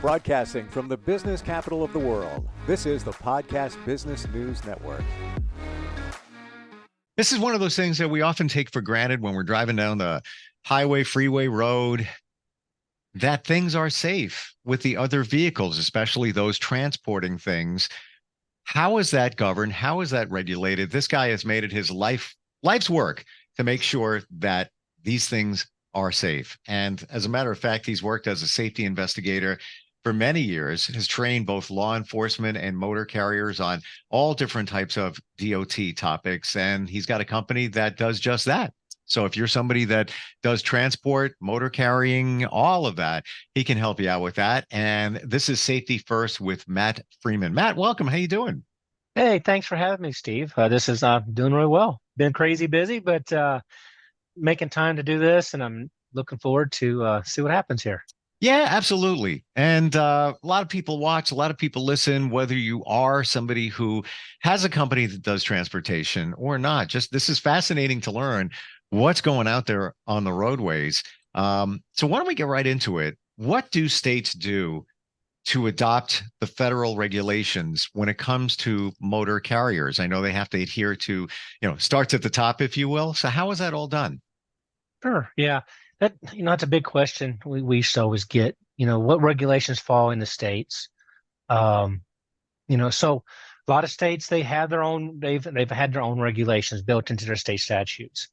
Broadcasting from the business capital of the world, this is the Podcast Business News Network. This is one of those things that we often take for granted when we're driving down the highway, freeway, road, that things are safe with the other vehicles, especially those transporting things. How is that governed? How is that regulated? This guy has made it his life's work to make sure that these things are safe. And as a matter of fact, he's worked as a safety investigator for many years, has trained both law enforcement and motor carriers on all different types of DOT topics. And he's got a company that does just that. So if you're somebody that does transport, motor carrying, all of that, he can help you out with that. And this is Safety First with Matt Freeman. Matt, welcome. How you doing? Hey, thanks for having me, Steve. This is doing really well. Been crazy busy, but making time to do this, and I'm looking forward to see what happens here. Yeah, absolutely. And a lot of people watch, a lot of people listen, whether you are somebody who has a company that does transportation or not. Just this is fascinating to learn what's going out there on the roadways. So why don't we get right into it? What do states do to adopt the federal regulations when it comes to motor carriers? I know they have to adhere to, starts at the top, if you will. So how is that all done? Sure. Yeah. That's a big question we used to always get, what regulations fall in the states. So a lot of states, they've had their own regulations built into their state statutes.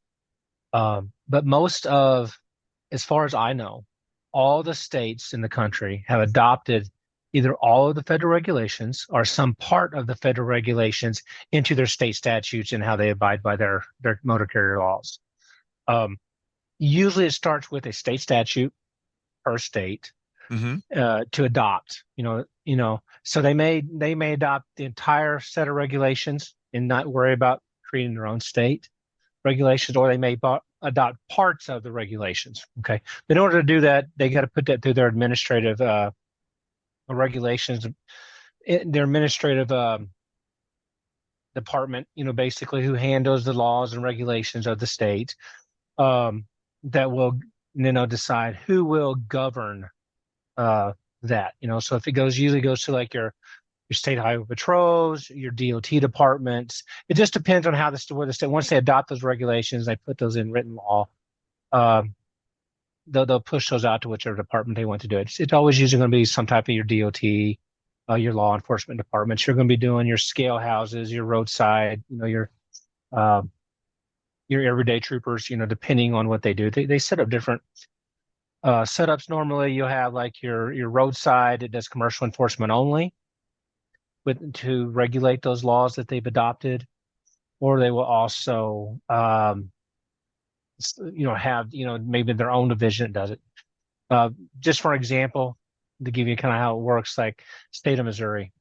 But as far as I know, all the states in the country have adopted either all of the federal regulations or some part of the federal regulations into their state statutes and how they abide by their motor carrier laws. Usually it starts with a state statute per state to adopt, so they may adopt the entire set of regulations and not worry about creating their own state regulations, or they may adopt parts of the regulations. Okay. In order to do that, they got to put that through their administrative regulations, their administrative department, basically who handles the laws and regulations of the state. That will, decide who will govern that. So if it usually goes to like your state highway patrols, your DOT departments. It just depends on where the state. Once they adopt those regulations, they put those in written law. They'll push those out to whichever department they want to do it. It's always usually going to be some type of your DOT, your law enforcement departments. You're going to be doing your scale houses, your roadside, your everyday troopers, depending on what they do. They set up different setups. Normally you'll have like your roadside, it does commercial enforcement only to regulate those laws that they've adopted, or they will also, have, maybe their own division that does it. Just for example, to give you kind of how it works, like state of Missouri,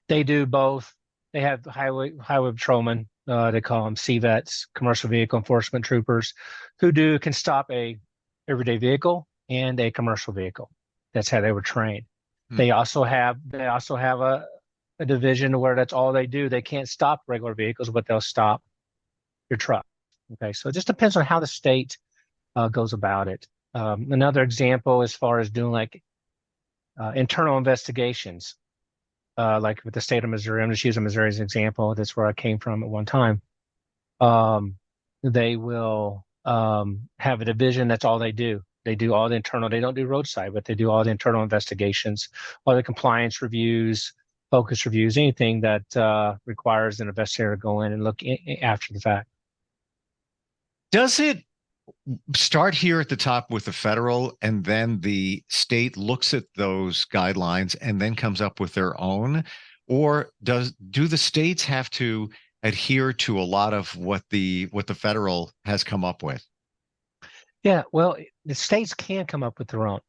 they do both. They have highway patrolmen. They call them CVETs, commercial vehicle enforcement troopers, who can stop a everyday vehicle and a commercial vehicle. That's how they were trained. They also have a division where that's all they do. They can't stop regular vehicles, but they'll stop your truck. Okay, so it just depends on how the state goes about it. Another example, as far as doing like internal investigations. Like with the state of Missouri, I'm just using Missouri as an example. That's where I came from at one time. They will have a division. That's all they do. They do all the internal. They don't do roadside, but they do all the internal investigations, all the compliance reviews, focus reviews, anything that requires an investigator to go in and look after the fact. Does it start here at the top with the federal, and then the state looks at those guidelines and then comes up with their own? Or do the states have to adhere to a lot of what the federal has come up with? Yeah, well, the states can come up with their own.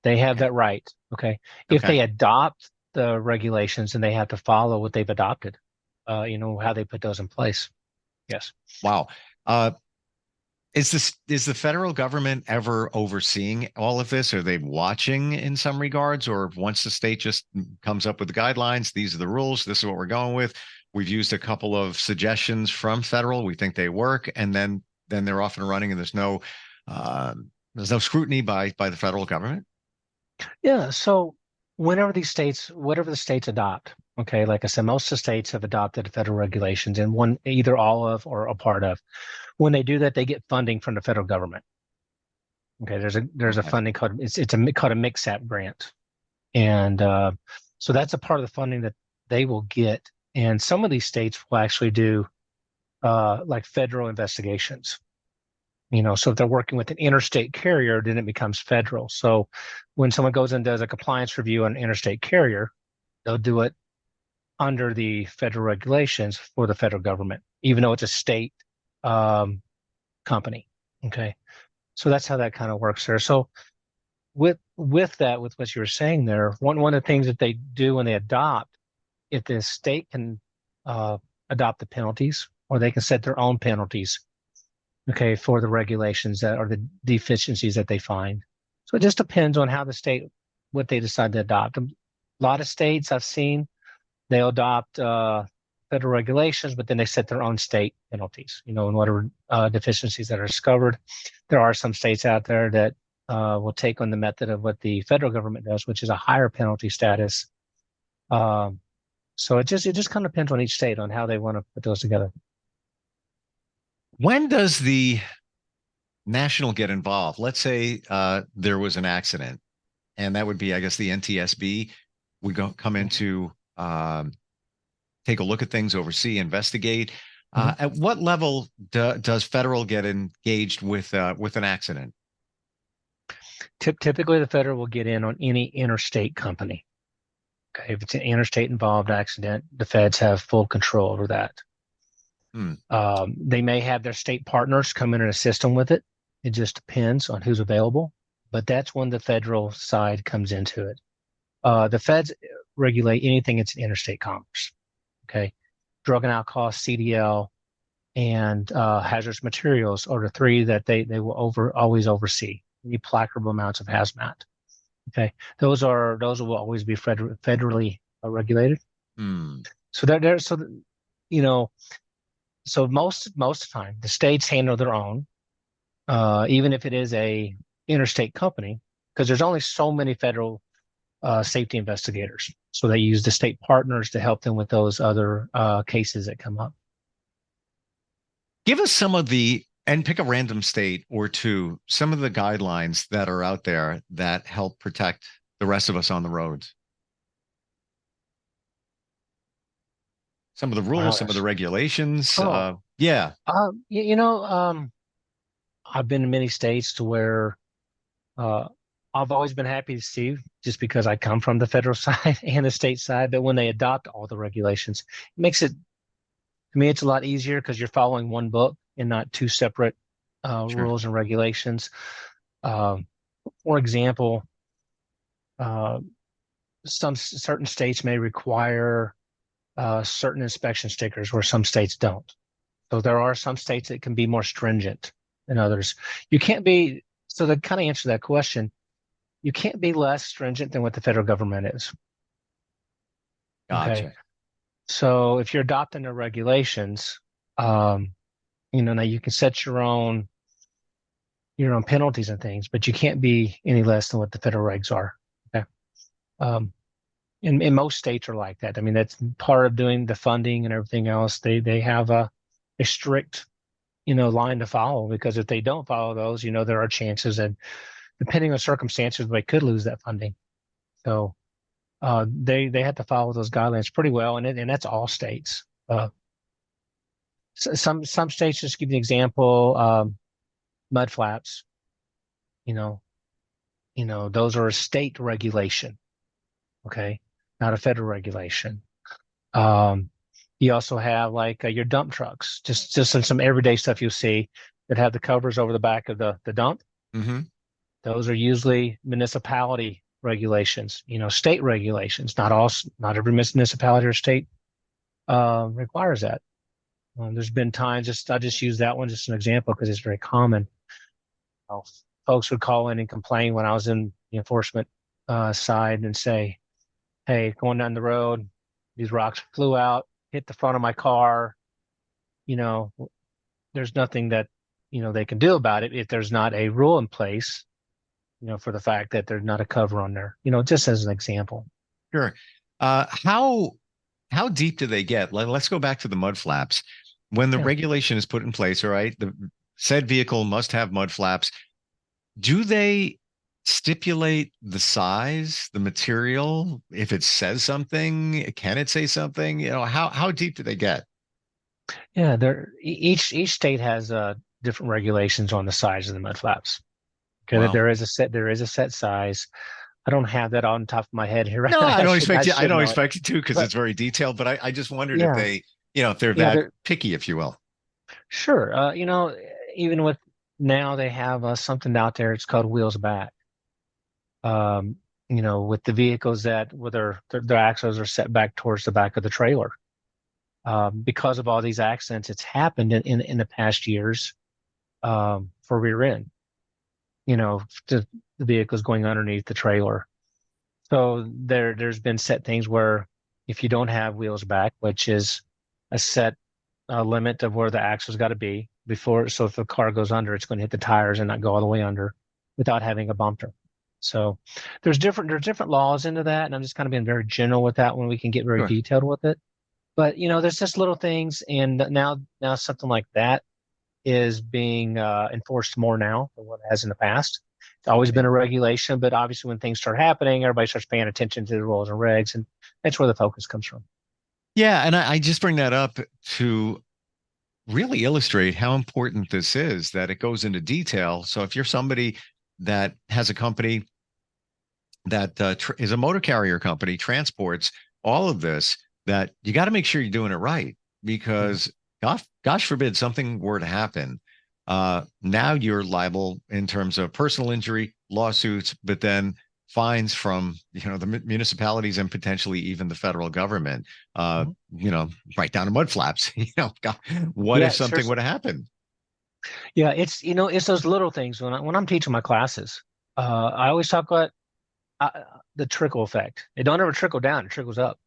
They have that right. Okay. If they adopt the regulations, and they have to follow what they've adopted, how they put those in place. Yes. Wow. Is the federal government ever overseeing all of this? Are they watching in some regards? Or once the state just comes up with the guidelines, these are the rules, this is what we're going with. We've used a couple of suggestions from federal. We think they work. And then they're off and running, and there's no scrutiny by the federal government. Yeah. So whatever the states adopt, okay, like I said, most of the states have adopted federal regulations and one either all of or a part of. When they do that, they get funding from the federal government. Okay, there's a Okay. funding called called a MICSAP grant, and so that's a part of the funding that they will get. And some of these states will actually do like federal investigations. So if they're working with an interstate carrier, then it becomes federal. So when someone goes and does a compliance review on an interstate carrier, they'll do it under the federal regulations for the federal government, even though it's a state um, company. Okay, so that's how that kind of works there. So with what you were saying there, one of the things that they do when they adopt, if the state can adopt the penalties, or they can set their own penalties, okay, for the regulations that are the deficiencies that they find. So it just depends on how the state, what they decide to adopt. A lot of states I've seen, they'll adopt federal regulations, but then they set their own state penalties, and whatever deficiencies that are discovered. There are some states out there that will take on the method of what the federal government does, which is a higher penalty status. Um, so it just kind of depends on each state on how they want to put those together. When does the national get involved? Let's say there was an accident, and that would be, I guess, the NTSB would come into take a look at things, oversee, investigate. Mhm. At what level does federal get engaged with an accident? Typically, the federal will get in on any interstate company. Okay, if it's an interstate involved accident, the feds have full control over that. Hmm. They may have their state partners come in and assist them with it. It just depends on who's available, but that's when the federal side comes into it. The feds regulate anything that's interstate commerce. Okay, drug and alcohol, CDL, and hazardous materials are the three that they will always oversee. Any placable amounts of hazmat. Okay, those will always be federally regulated. Hmm. So you know so most of the time the states handle their own, even if it is a interstate company, because there's only so many federal safety investigators. So they use the state partners to help them with those other cases that come up. Give us some of and pick a random state or two, some of the guidelines that are out there that help protect the rest of us on the roads. Some of the Wow, rules, some of the regulations. oh, Yeah, you, you know, I've been in many states to where uh, I've always been happy to see, just because I come from the federal side and the state side. But when they adopt all the regulations, it makes it, to me, it's a lot easier because you're following one book and not two separate sure. rules and regulations. Um, for example, uh, some certain states may require certain inspection stickers where some states don't. So there are some states that can be more stringent than others. You can't be, so to kind of answer that question, you can't be less stringent than what the federal government is. Okay. Gotcha. So if you're adopting the regulations, um, now you can set your own penalties and things, but you can't be any less than what the federal regs are. Okay. Um, and most states are like that. I mean, that's part of doing the funding and everything else. They have a strict, line to follow, because if they don't follow those, there are chances that, depending on circumstances, they could lose that funding. So they have to follow those guidelines pretty well, and that's all states. Some states, just give you an example, mud flaps. You know, those are a state regulation. Okay, not a federal regulation. Um, you also have like your dump trucks, just some everyday stuff you'll see that have the covers over the back of the dump. Mm-hmm. Those are usually municipality regulations, state regulations. Not every municipality or state requires that. There's been times, I just use that one just an example because it's very common. Uh, Folks would call in and complain when I was in the enforcement side and say, "Hey, going down the road, these rocks flew out, hit the front of my car. You know, there's nothing that they can do about it if there's not a rule in place for the fact that there's not a cover on there, just as an example. Sure. How deep do they get? Let's go back to the mud flaps. When the Yeah. regulation is put in place, all right, the said vehicle must have mud flaps. Do they stipulate the size, the material? If it says something, can it say something? How deep do they get? Yeah, each state has different regulations on the size of the mud flaps. Okay, Wow. there is a set size. I don't have that on top of my head here. No, I I don't should expect you. I should don't know it. expect you to because But it's very detailed. But I just wondered if yeah, they, if they're yeah, that picky, if you will. sure. Even with now they have something out there. It's called wheels back. Um, with the vehicles that where their axles are set back towards the back of the trailer. Because of all these accidents, it's happened in the past years for rear end. The vehicles going underneath the trailer. So there's been set things where if you don't have wheels back, which is a set limit of where the axle's got to be before, so if the car goes under, it's going to hit the tires and not go all the way under without having a bumper. So there's different laws into that, and I'm just kind of being very general with that one. We can get very Sure. detailed with it, but there's just little things, and now something like that is being enforced more now than what it has in the past. It's always been a regulation, but obviously when things start happening, everybody starts paying attention to the rules and regs, and that's where the focus comes from. Yeah, and I just bring that up to really illustrate how important this is, that it goes into detail. So if you're somebody that has a company that is a motor carrier company, transports all of this, that you got to make sure you're doing it right, because gosh forbid something were to happen. Now you're liable in terms of personal injury, lawsuits, but then fines from the municipalities and potentially even the federal government. Mhm. Right down to mud flaps. God, what if Yeah, something would have happened? yeah. It's those little things when I'm teaching my classes. I always talk about uh, the trickle effect. It don't ever trickle down; it trickles up,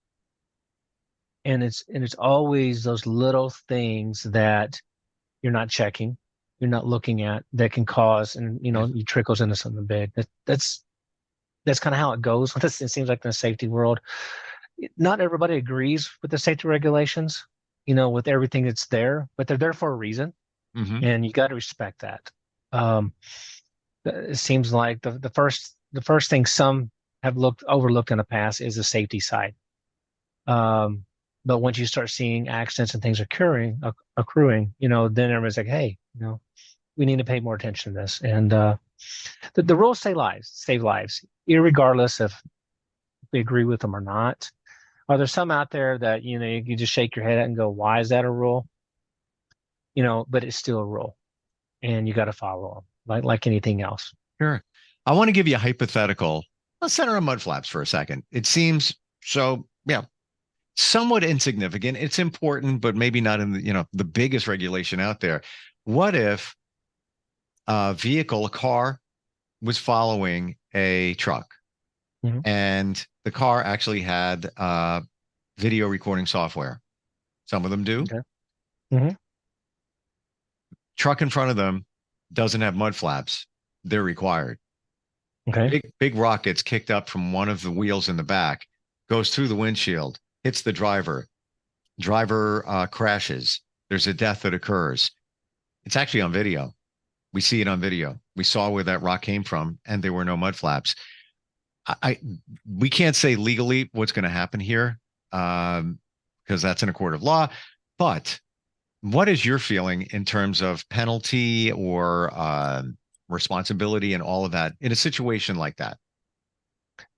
and it's always those little things that you're not checking, you're not looking at that can cause, and Yeah. you trickles into something big. That's kind of how it goes. It seems like in the safety world, not everybody agrees with the safety regulations, with everything that's there, but they're there for a reason, Hmm. and you got to respect that. Um, it seems like the first thing some have overlooked in the past is the safety side. Um, but once you start seeing accidents and things accruing, then everybody's like, hey, we need to pay more attention to this. And the rules save lives, irregardless if we agree with them or not. Are there some out there that you just shake your head at and go, why is that a rule? But it's still a rule, and you got to follow them, like anything else. Sure. I want to give you a hypothetical. Let's center on mud flaps for a second. It seems so, yeah, somewhat insignificant. It's important, but maybe not in the biggest regulation out there. What if a car was following a truck, Mhm. and the car actually had video recording software? Some of them do. Okay. Hmm. Truck in front of them doesn't have mud flaps. They're required. Okay. Big rock gets kicked up from one of the wheels in the back, goes through the windshield, hits the driver. Driver crashes. There's a death that occurs. It's actually on video. We see it on video. We saw where that rock came from, and there were no mud flaps. We can't say legally what's going to happen here, because that's in a court of law. But what is your feeling in terms of penalty or responsibility and all of that in a situation like that?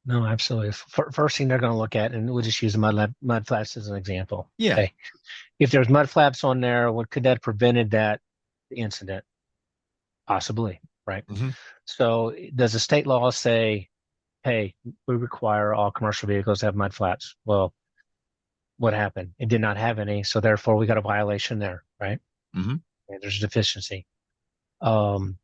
No, absolutely. First thing they're going to look at, and we'll just use the mud flaps as an example. Yeah. Okay. If there's mud flaps on there, what could that have prevented that incident? Possibly, right? Hmm. So does the state law say, hey, we require all commercial vehicles to have mud flaps? Well, what happened? It did not have any, so therefore we got a violation there, right? Hmm. And there's a deficiency. Um,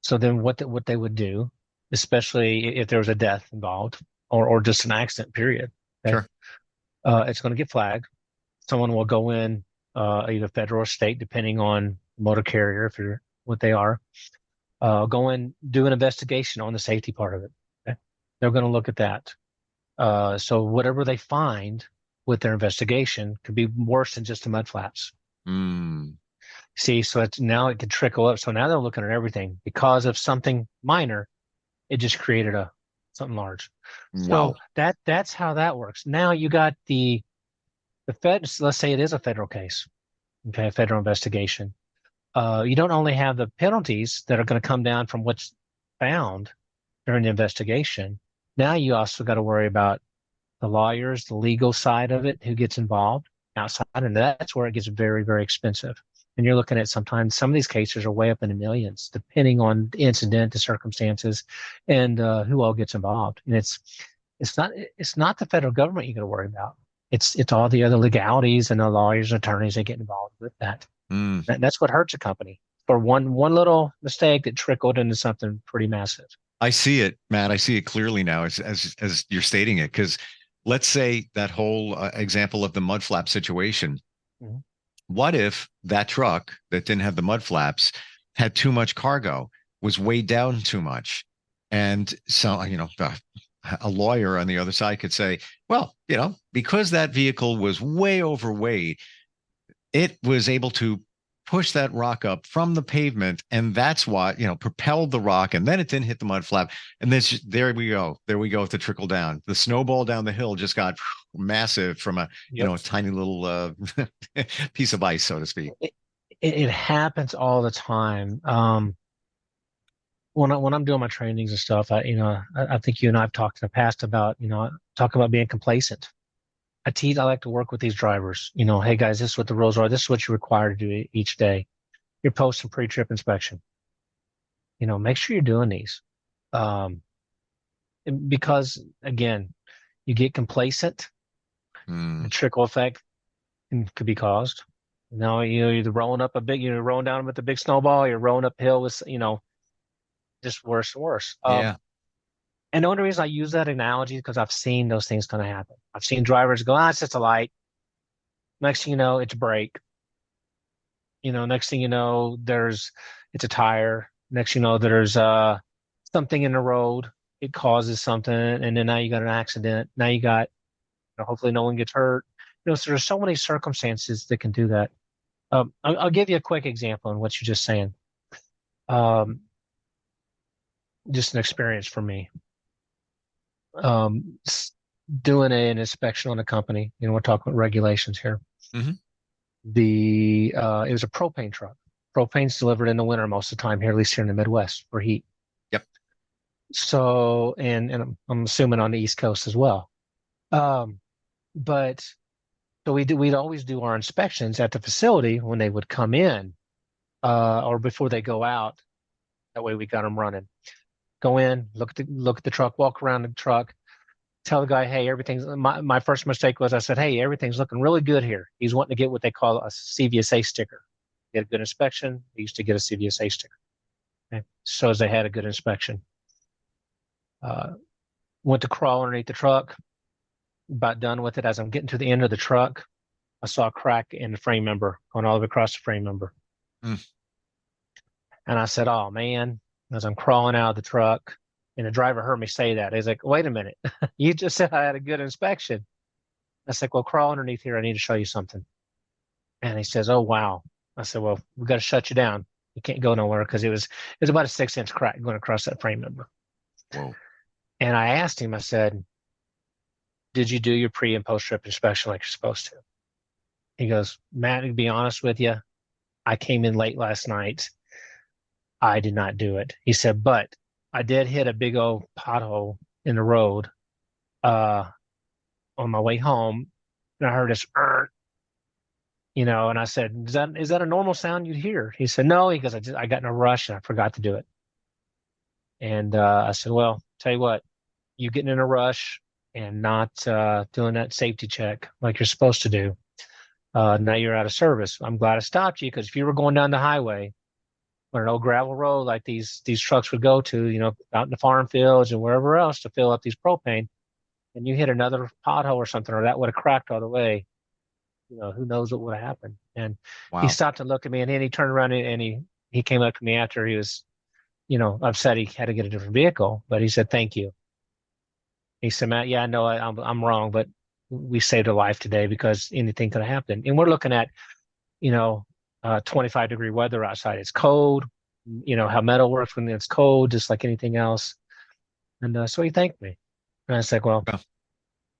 so then what they would do, especially if there was a death involved or just an accident, period. Okay. Sure. It's going to get flagged. Someone will go in, either federal or state, depending on motor carrier, if you're what they are. Go and do an investigation on the safety part of it. Okay? They're going to look at that. So whatever they find with their investigation could be worse than just the mud flaps. Mm. See, so now it could trickle up. So now they're looking at everything because of something minor. It just created something large. So Wow. that's how that works. Now you got the feds. Let's say it is a federal case, okay, a federal investigation. You don't only have the penalties that are going to come down from what's found during the investigation. Now you also got to worry about the lawyers, the legal side of it, who gets involved outside, and that's where it gets very, very expensive. And you're looking at sometimes some of these cases are way up in the millions, depending on the incident, the circumstances, and who all gets involved. And it's not the federal government you got to worry about. It's all the other legalities and the lawyers and attorneys that get involved with that. Mm. That's what hurts a company for one little mistake that trickled into something pretty massive. I see it, Matt. I see it clearly now as you're stating it. Because let's say that whole example of the mud flap situation. Mhm. What if that truck that didn't have the mud flaps had too much cargo, was weighed down too much? And so, a lawyer on the other side could say, well, because that vehicle was way overweight, it was able to push that rock up from the pavement, and that's why propelled the rock, and then it didn't hit the mud flap, and then there we go with the trickle down. The snowball down the hill just got massive from a Yep. a tiny little piece of ice, so to speak. It happens all the time. When I'm doing my trainings and stuff, I think you and I've talked in the past about, talk about being complacent. I like to work with these drivers. Hey guys, this is what the rules are. This is what you're required to do each day. Your post and pre-trip inspection. Make sure you're doing these. Um, because again, you get complacent, the Mm. trickle effect could be caused. You're either you're rolling down with a big snowball, you're rolling uphill with, just worse and worse. Yeah. And the only reason I use that analogy is because I've seen those things kind of happen. I've seen drivers go, it's just a light. Next thing you know, it's a brake. Next thing you know, it's a tire. Next thing you know, there's something in the road. It causes something, and then now you got an accident. Now you got, hopefully no one gets hurt. So there's so many circumstances that can do that. I'll give you a quick example on what you're just saying. Um, just an experience for me. Um, Doing an inspection on a company. We're talking about regulations here. Mhm. It was a propane truck. Propane's delivered in the winter most of the time here, at least here in the Midwest, for heat. Yep. So, and I'm assuming on the East Coast as well. But so we'd always do our inspections at the facility when they would come in, or before they go out. That way we got them running. Go in, look at the truck, walk around the truck, tell the guy, hey, my first mistake was I said, hey, everything's looking really good here. He's wanting to get what they call a CVSA sticker. Get a good inspection. He used to get a CVSA sticker. Okay. So as they had a good inspection. Went to crawl underneath the truck. About done with it. As I'm getting to the end of the truck, I saw a crack in the frame member going all the way across the frame member. Mm. And I said, oh man, as I'm crawling out of the truck, and the driver heard me say that. He's like, wait a minute, you just said I had a good inspection. I said, well, crawl underneath here. I need to show you something. And he says, oh, wow. I said, well, we got to shut you down. You can't go nowhere because it was about a 6-inch crack going across that frame member. Whoa. And I asked him, I said, did you do your pre and post trip inspection like you're supposed to? He goes, Matt, to be honest with you, I came in late last night. I did not do it. He said, but I did hit a big old pothole in the road on my way home. And I heard this, and I said, is that a normal sound you'd hear? He said, no. He goes, I got in a rush and I forgot to do it. And I said, well, tell you what, you getting in a rush and not doing that safety check like you're supposed to do. Now you're out of service. I'm glad I stopped you because if you were going down the highway on an old gravel road like these trucks would go to, out in the farm fields and wherever else to fill up these propane, and you hit another pothole or something, or that would have cracked all the way, who knows what would have happened. And he Wow. stopped and looked at me, and then he turned around and he came up to me after he was upset he had to get a different vehicle, but he said, thank you. He said, Matt, yeah, I know I'm wrong, but we saved a life today because anything could have happened. And we're looking at, 25-degree weather outside. It's cold, how metal works when it's cold, just like anything else. And so he thanked me. And I said, well, Yeah.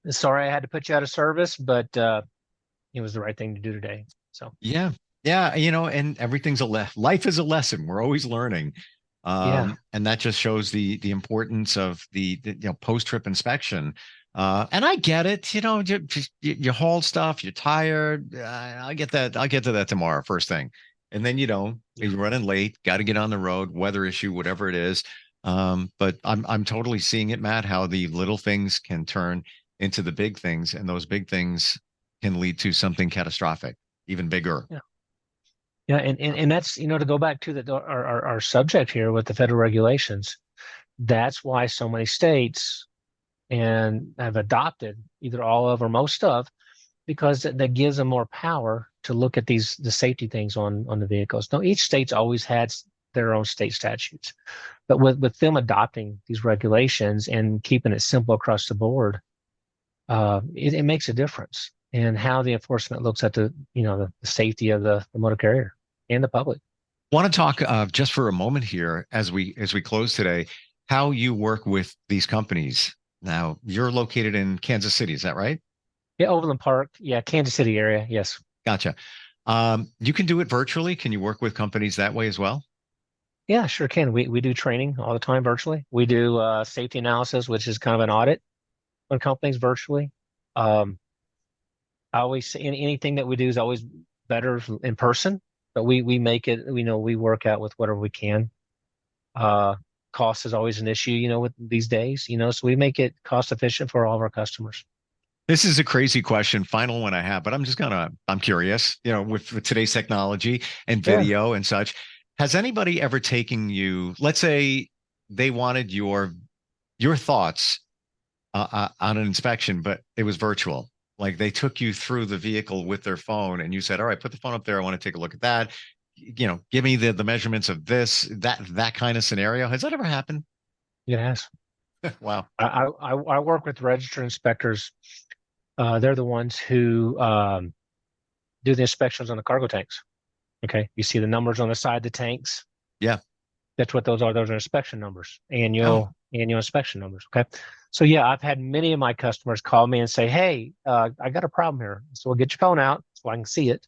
sorry I had to put you out of service, but it was the right thing to do today. So Yeah. And everything's life is a lesson. We're always learning. yeah. And that just shows the importance of the post-trip inspection. And I get it, you haul stuff, you're tired. I'll get to that tomorrow, first thing. And then, Yeah. you're running late, got to get on the road, weather issue, whatever it is. But I'm totally seeing it, Matt, how the little things can turn into the big things, and those big things can lead to something catastrophic, even bigger. Yeah. Yeah, and that's to go back to our subject here with the federal regulations. That's why so many states and have adopted either all of or most of, because that gives them more power to look at the safety things on the vehicles. Now, each state's always had their own state statutes, but with them adopting these regulations and keeping it simple across the board, it makes a difference in how the enforcement looks at the safety of the motor carrier and the public. Want to talk just for a moment here as we close today, how you work with these companies. Now, you're located in Kansas City, is that right? Yeah, Overland Park. Yeah, Kansas City area. Yes. Gotcha. You can do it virtually. Can you work with companies that way as well? Yeah, sure can. We do training all the time virtually. We do safety analysis, which is kind of an audit on companies virtually. I always say anything that we do is always better in person, but we make it, we work out with whatever we can. Cost is always an issue, with these days, so we make it cost efficient for all of our customers. This is a crazy question, final one I have, but I'm curious, with today's technology and video and such, has anybody ever taken you, let's say they wanted your thoughts on an inspection, but it was virtual. Like they took you through the vehicle with their phone and you said, all right, put the phone up there. I want to take a look at that. Give me the measurements of that kind of scenario. Has that ever happened? It has. Wow. I work with registered inspectors. They're the ones who do the inspections on the cargo tanks. Okay. You see the numbers on the side of the tanks. Yeah. That's what those are. Those are inspection numbers, annual inspection numbers. Okay. So yeah, I've had many of my customers call me and say, hey, I got a problem here. So we'll get your phone out so I can see it.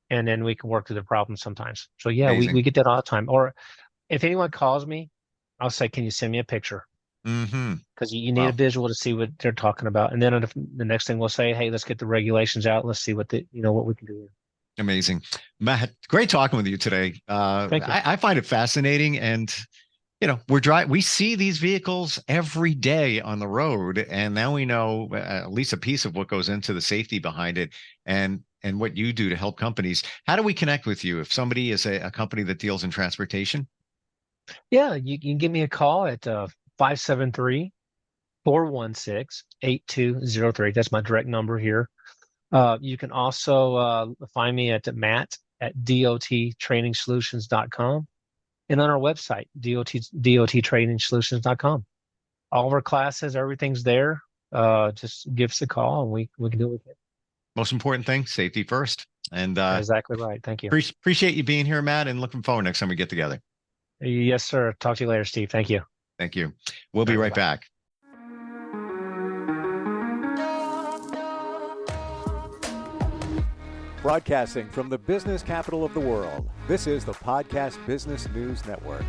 And then we can work through the problem sometimes. So yeah, we get that all the time. Or if anyone calls me, I'll say, can you send me a picture? Mm-hmm. Because you need a visual to see what they're talking about. And then the next thing we'll say, hey, let's get the regulations out. Let's see what we can do here. Amazing. Matt, great talking with you today. Thank you. I find it fascinating. And, we see these vehicles every day on the road. And now we know at least a piece of what goes into the safety behind it and what you do to help companies. How do we connect with you if somebody is a company that deals in transportation? Yeah, you can give me a call at 573-416-8203. That's my direct number here. You can also find me at matt@dottrainingsolutions.com and on our website, dottrainingsolutions.com. All of our classes, everything's there. Just give us a call and we can do it with you. Most important thing, safety first. And exactly right. Thank you. Appreciate you being here, Matt, and looking forward next time we get together. Yes, sir. Talk to you later, Steve. Thank you. Thank you. We'll be right back. Broadcasting from the business capital of the world, this is the Podcast Business News Network.